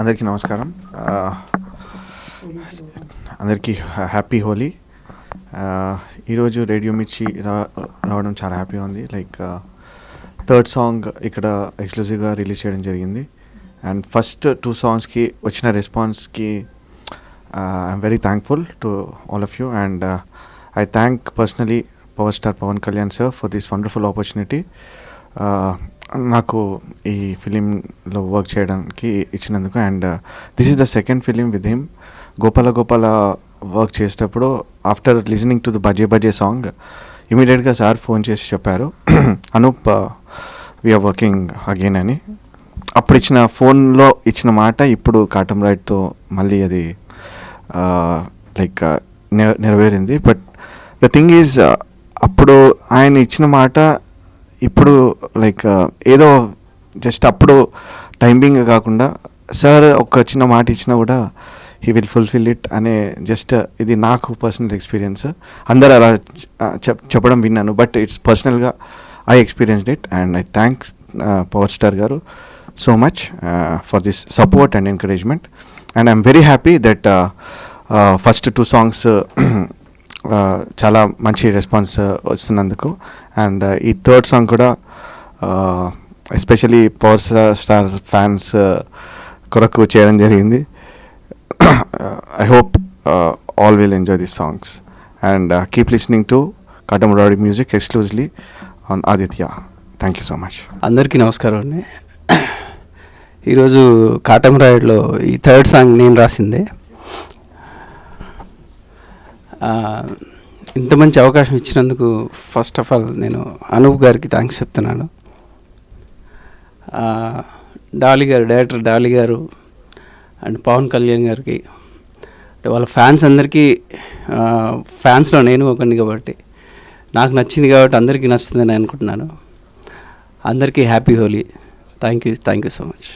అందరికీ నమస్కారం. అందరికీ హ్యాపీ హోలీ. ఈరోజు రేడియో మిర్చి రావడం చాలా హ్యాపీగా ఉంది. లైక్ థర్డ్ సాంగ్ ఇక్కడ ఎక్స్క్లూజివ్గా రిలీజ్ చేయడం జరిగింది. అండ్ ఫస్ట్ 2 సాంగ్స్కి వచ్చిన రెస్పాన్స్కి I'm very thankful to all of you. And I thank personally power star Pawan Kalyan sir for this wonderful opportunity. నాకు ఈ ఫిలింలో వర్క్ చేయడానికి ఇచ్చినందుకు. And this is the second film with him. Gopala work చేసేటప్పుడు ఆఫ్టర్ లిజనింగ్ టు ద బజే song ఇమీడియట్గా sir phone చేసి చెప్పారు, అనూప్ వీఆర్ వర్కింగ్ అగైన్ అని. అప్పుడు ఇచ్చిన ఫోన్లో ఇచ్చిన మాట ఇప్పుడు కాటం రైట్తో మళ్ళీ అది లైక్ నెరవేరింది. బట్ ద థింగ్ ఈజ్, అప్పుడు ఆయన ఇచ్చిన మాట ఇప్పుడు లైక్ ఏదో జస్ట్ అప్పుడు టైమింగ్ కాకుండా సార్ ఒక చిన్న మాట ఇచ్చినా కూడా హీ విల్ ఫుల్ఫిల్ ఇట్ అనే జస్ట్ ఇది నాకు పర్సనల్ ఎక్స్పీరియన్స్. అందరు అలా చెప్పడం విన్నాను, బట్ ఇట్స్ పర్సనల్గా I experienced it. And I thanks power star గారు so much for this support and encouragement. And I'm very happy that first 2 songs చాలా మంచి రెస్పాన్స్ వస్తున్నందుకు. అండ్ ఈ థర్డ్ సాంగ్ కూడా ఎస్పెషలీ పవర్ స్టార్ ఫ్యాన్స్ కొరకు చేయడం జరిగింది. I hope all will enjoy these songs and keep listening to Katamarayudu music exclusively on Aditya. Thank you so much. అందరికీ నమస్కారం అండి. ఈరోజు కాటమరాయుడులో ఈ థర్డ్ సాంగ్ నేను రాసిందే. ఇంత మంచి అవకాశం ఇచ్చినందుకు ఫస్ట్ ఆఫ్ ఆల్ నేను అనూప్ గారికి థ్యాంక్స్ చెప్తున్నాను. డాలీ గారు, డైరెక్టర్ డాలీ గారు అండ్ పవన్ కళ్యాణ్ గారికి, వాళ్ళ ఫ్యాన్స్ అందరికీ, ఫ్యాన్స్లో నేను ఒకరిని కాబట్టి నాకు నచ్చింది కాబట్టి అందరికీ నచ్చుతుందని అనుకుంటున్నాను. అందరికీ happy Holi. Thank you so much.